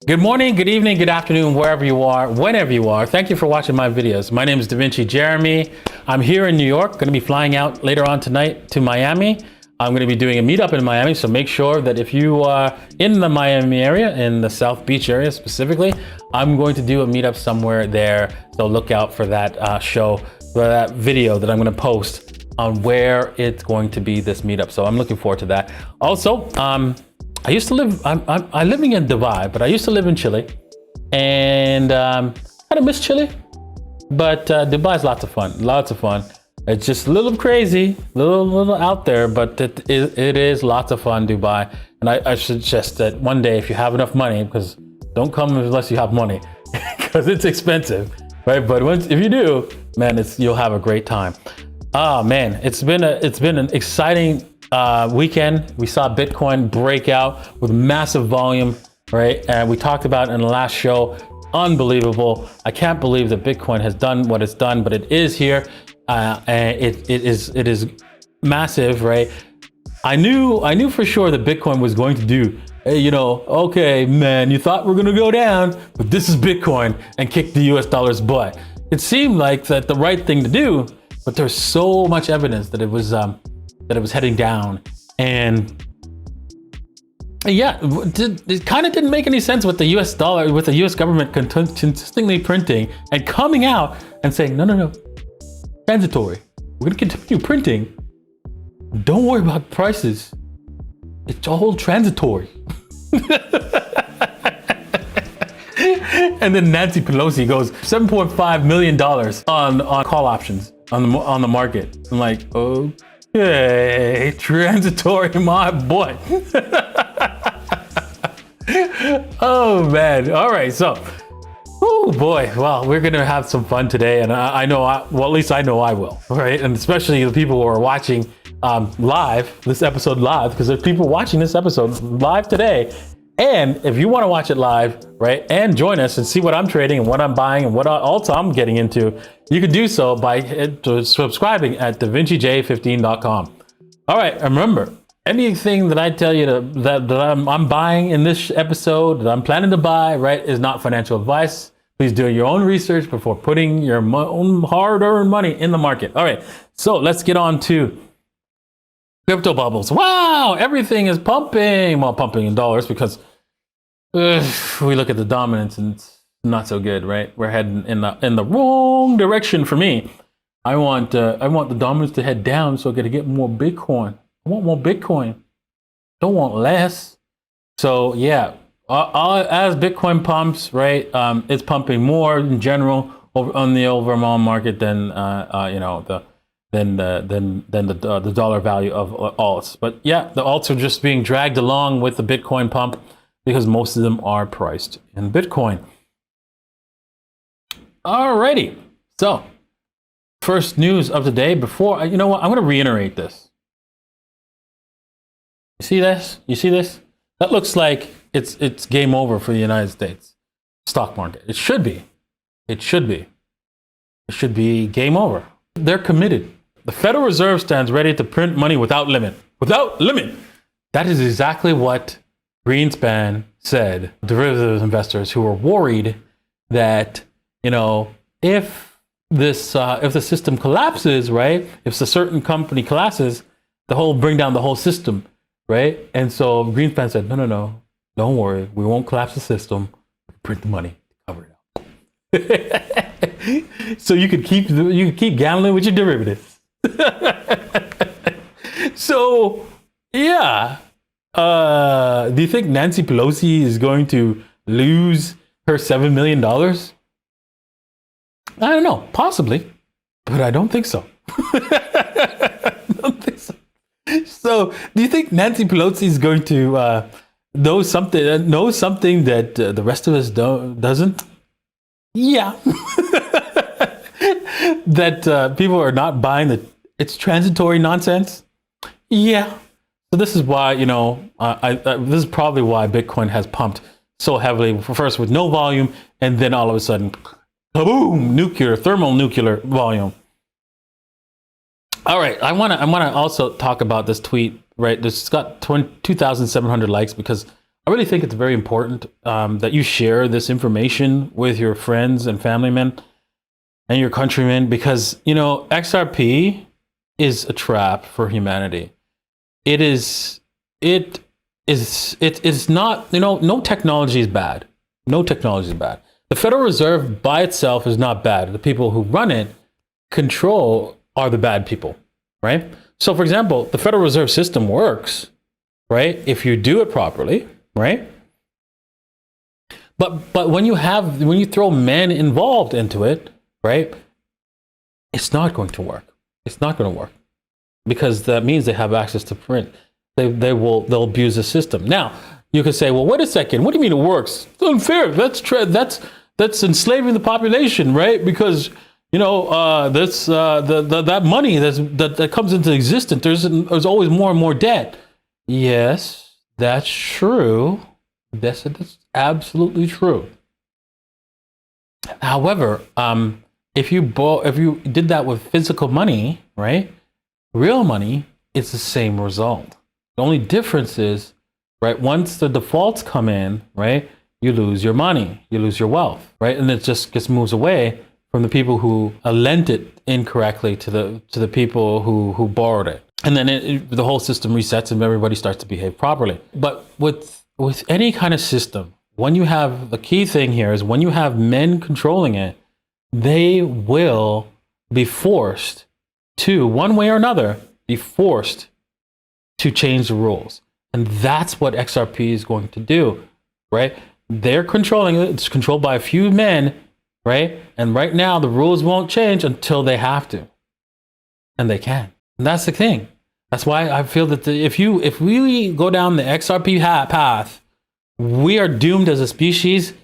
Good morning, good evening, good afternoon, wherever you are, whenever you are. Thank you for watching my videos. My name is Da Vinci Jeremy. I'm here in New York, going to be flying out later on tonight to Miami. I'm going to be doing a meetup in Miami, so make sure that if you are in the Miami area, in the South Beach area specifically, I'm going to do a meetup somewhere there. So look out for that for that video that I'm going to post on where it's going to be, this meetup. So I'm looking forward to that. Also, I used to live, I'm living in Dubai, but I used to live in Chile, and I kind of miss Chile, but Dubai is lots of fun. It's just a little crazy, little out there, but it is lots of fun, Dubai. And I suggest that one day, if you have enough money, because don't come unless you have money, because it's expensive, right? But if you do, man, you'll have a great time. Oh man, it's been an exciting weekend. We saw Bitcoin break out with massive volume, right? And we talked about it in the last show. Unbelievable. I can't believe that Bitcoin has done what it's done, but it is here. And it is massive, right? I knew for sure that Bitcoin was going to do, hey, okay, man, you thought we're going to go down, but this is Bitcoin, and kick the US dollar's butt. It seemed like that the right thing to do, but there's so much evidence that it was heading down. And yeah, it kind of didn't make any sense with the US dollar, with the US government consistently printing and coming out and saying, no, transitory. We're gonna continue printing. Don't worry about prices. It's all transitory. And then Nancy Pelosi goes $7.5 million on call options on the market. I'm like, okay, transitory, my boy. Oh man. All right, so oh boy, well, we're gonna have some fun today, and I know, at least I know I will, right? And especially the people who are watching this episode live, because there's people watching this episode live today. And if you want to watch it live, right, and join us and see what I'm trading and what I'm buying and what also I'm getting into, you can do so by subscribing at davincej15.com. All right, and remember, anything that I tell you that I'm buying in this episode, that I'm planning to buy, right, is not financial advice. Please do your own research before putting your own hard-earned money in the market. All right, so let's get on to crypto bubbles. Wow, everything is pumping. Well, pumping in dollars, because we look at the dominance and it's not so good, right? We're heading in the wrong direction for me. I want the dominance to head down, so I got to get more Bitcoin. I want more Bitcoin. Don't want less. So yeah, as Bitcoin pumps, right? It's pumping more in general on the overall market than the dollar value of alts. But yeah, the alts are just being dragged along with the Bitcoin pump because most of them are priced in Bitcoin. Alrighty, so first news of the day. Before, you know what, I'm going to reiterate this. You see this? You see this? That looks like it's game over for the United States stock market. It should be. It should be. It should be game over. They're committed. The Federal Reserve stands ready to print money without limit. Without limit. That is exactly what Greenspan said. Derivative investors who were worried that, if the system collapses, right? If a certain company collapses, bring down the whole system, right? And so Greenspan said, no, don't worry. We won't collapse the system. Print the money to cover it up. So you could keep gambling with your derivatives. So yeah, do you think Nancy Pelosi is going to lose her $7 million? I don't know, possibly, but I don't think so. I don't think so. So do you think Nancy Pelosi is going to know something that the rest of us doesn't? Yeah. That people are not buying it's transitory nonsense. Yeah. So this is why, this is probably why Bitcoin has pumped so heavily, first with no volume, and then all of a sudden, kaboom, thermal nuclear volume. All right, I want to also talk about this tweet, right? This got 2,700 likes because I really think it's very important that you share this information with your friends and family men and your countrymen, because, you know, XRP is a trap for humanity. It is not, you know, no technology is bad. No technology is bad. The Federal Reserve by itself is not bad. The people who run it, control, are the bad people, right? So for example, the Federal Reserve System works, right, if you do it properly, right? But when you throw men involved into it, right, it's not going to work. It's not going to work, because that means they have access to print. They'll abuse the system. Now you could say, well, wait a second. What do you mean it works? It's unfair. That's enslaving the population, right? Because, you know, that money that comes into existence, there's always more and more debt. Yes, that's true. That's absolutely true. However, if you did that with physical money, right, real money, it's the same result. The only difference is, right, once the defaults come in, right, you lose your money, you lose your wealth, right, and it just moves away from the people who lent it incorrectly to the people who borrowed it, and then the whole system resets and everybody starts to behave properly. But with any kind of system, when you have, the key thing here is when you have men controlling it, they will be forced to, one way or another, be forced to change the rules. And that's what XRP is going to do, right? They're controlling it. It's controlled by a few men, right? And right now the rules won't change until they have to. And they can. And that's the thing. That's why I feel that if we go down the XRP path, we are doomed as a species,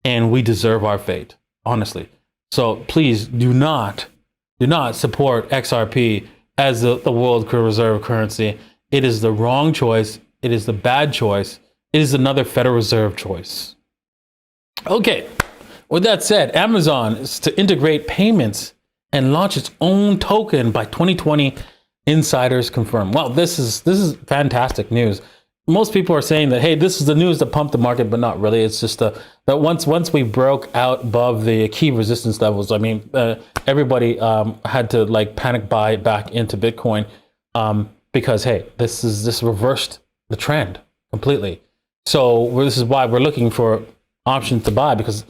and we deserve our fate, honestly. So please do not support XRP as the world reserve currency. It is the wrong choice. It is the bad choice. It is another Federal Reserve choice. Okay, with that said, Amazon is to integrate payments and launch its own token by 2020. Insiders confirm. Well, this is fantastic news. Most people are saying that, hey, this is the news that pumped the market, but not really. It's just that once we broke out above the key resistance levels, I mean, everybody had to like panic buy back into Bitcoin because, hey, this reversed the trend completely. So this is why we're looking for options to buy, because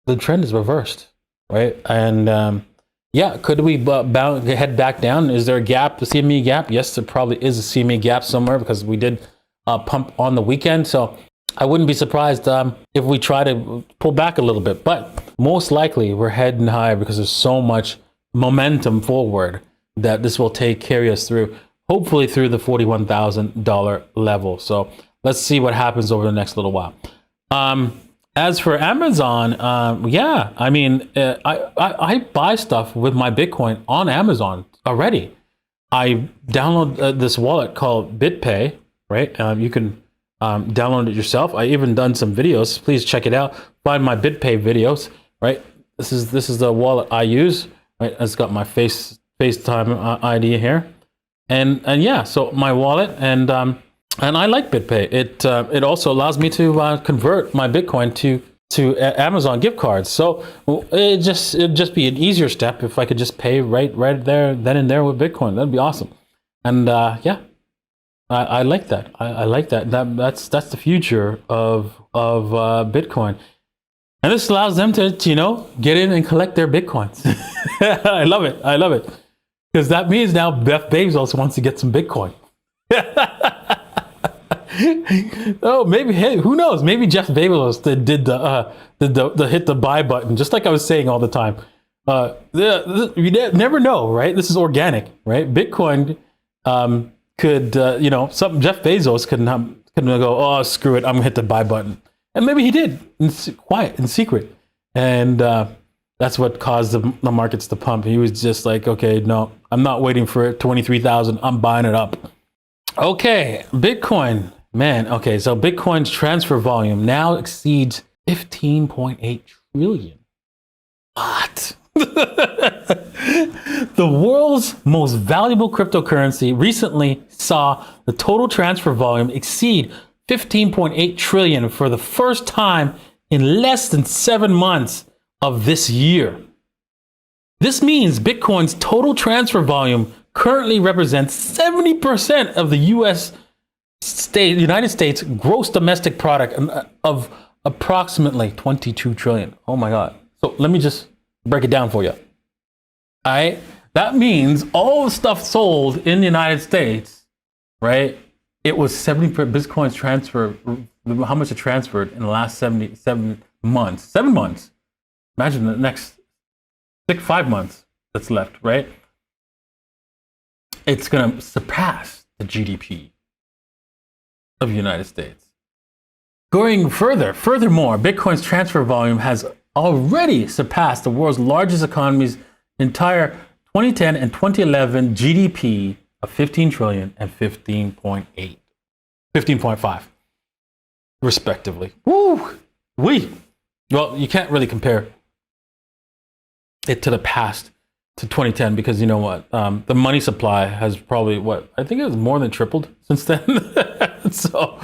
the trend is reversed, right? And yeah, could we head back down? Is there a gap, a CME gap? Yes, there probably is a CME gap somewhere, because we did pump on the weekend. So I wouldn't be surprised if we try to pull back a little bit, but most likely we're heading higher because there's so much momentum forward that this will carry us through, hopefully through the $41,000 level. So let's see what happens over the next little while. As for Amazon, yeah, I mean, I buy stuff with my Bitcoin on Amazon already. I download this wallet called BitPay, right? You can download it yourself. I even done some videos. Please check it out. Find my BitPay videos, right? This is the wallet I use, right? It's got my FaceTime ID here, and yeah, so my wallet, and I like BitPay. It also allows me to convert my Bitcoin to Amazon gift cards. So it'd just be an easier step if I could just pay right there, then and there with Bitcoin. That'd be awesome. And yeah, I like that. I like that. That's the future of Bitcoin. And this allows them to get in and collect their Bitcoins. I love it. I love it, because that means now Jeff Bezos wants to get some Bitcoin. Oh, maybe, hey, who knows? Maybe Jeff Bezos did the hit the buy button, just like I was saying all the time. You never know, right? This is organic, right? Bitcoin could, something Jeff Bezos could go, oh, screw it, I'm gonna hit the buy button, and maybe he did, quiet, in secret, and that's what caused the markets to pump. He was just like, okay, no, I'm not waiting for it. 23,000, I'm buying it up. Okay, Bitcoin. Man, okay, so Bitcoin's transfer volume now exceeds 15.8 trillion. What? The world's most valuable cryptocurrency recently saw the total transfer volume exceed 15.8 trillion for the first time in less than 7 months of this year. This means Bitcoin's total transfer volume currently represents 70% of the United States gross domestic product of approximately 22 trillion. Oh my God. So let me just break it down for you. All right. That means all the stuff sold in the United States, right? It was 70 Bitcoins transfer. How much it transferred in the last 7 months? 7 months. Imagine the next 5 months that's left, right? It's going to surpass the GDP of the United States. Going furthermore, Bitcoin's transfer volume has already surpassed the world's largest economies' entire 2010 and 2011 GDP of 15 trillion and 15.5, respectively. Woo! Well, you can't really compare it to the past, to 2010, because you know what? The money supply has probably, I think it was more than tripled since then. so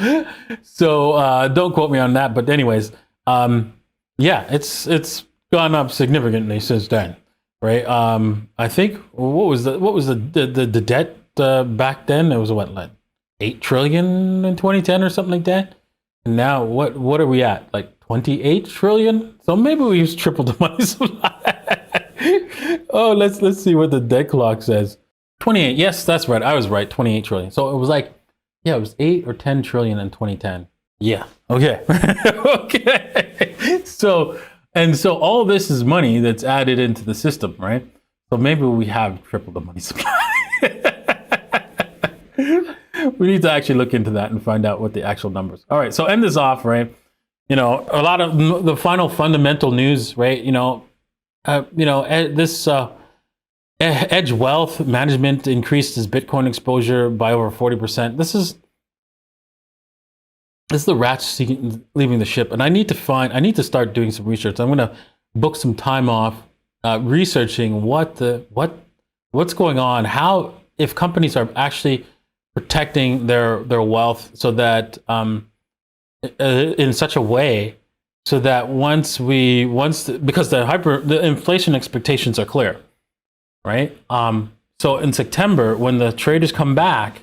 don't quote me on that. But anyways, yeah, it's gone up significantly since then, right? I think what was the debt back then? It was like 8 trillion in 2010 or something like that. And now what are we at? Like 28 trillion? So maybe we just tripled the money supply. Oh, let's see what the debt clock says. 28. Yes, that's right. I was right. 28 trillion. So it was like, yeah, it was 8 or 10 trillion in 2010. Yeah. Okay. Okay. So all this is money that's added into the system, right? So maybe we have tripled the money supply. We need to actually look into that and find out what the actual numbers. All right. So end this off, right? You know, a lot of the final fundamental news, right? This Edge Wealth Management increased its Bitcoin exposure by over 40%. This is the rats leaving the ship, and I need to start doing some research. I'm going to book some time off researching what's going on, how, if companies are actually protecting their wealth so that in such a way so that because the inflation expectations are clear, right? So in September, when the traders come back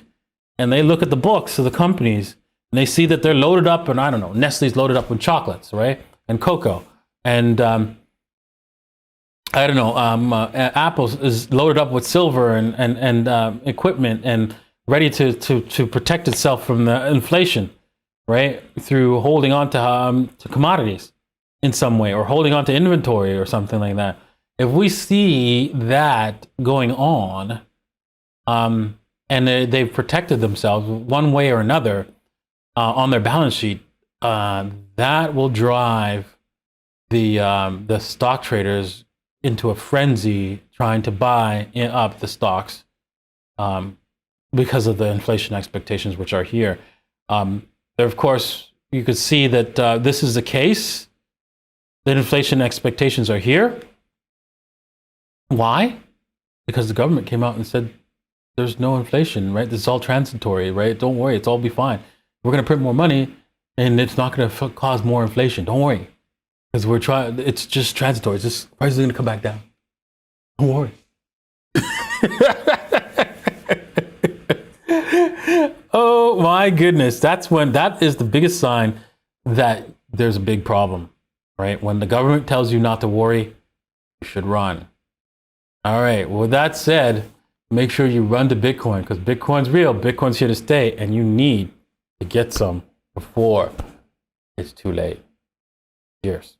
and they look at the books of the companies and they see that they're loaded up, and I don't know, Nestle's loaded up with chocolates, right? And cocoa, and Apple is loaded up with silver and equipment and ready to protect itself from the inflation, right? Through holding on to commodities in some way, or holding on to inventory or something like that. If we see that going on, and they've protected themselves one way or another on their balance sheet, that will drive the stock traders into a frenzy trying to buy up the stocks because of the inflation expectations which are here. Of course, you could see that this is the case, that inflation expectations are here. Why? Because the government came out and said there's no inflation, right? This is all transitory, right? Don't worry, it's all be fine. We're going to print more money and it's not going to cause more inflation. Don't worry. Because it's just transitory. It's just, prices are going to come back down. Don't worry. Oh my goodness. That is the biggest sign that there's a big problem, right? When the government tells you not to worry, you should run. All right. Well, with that said, make sure you run to Bitcoin, because Bitcoin's real. Bitcoin's here to stay, and you need to get some before it's too late. Cheers.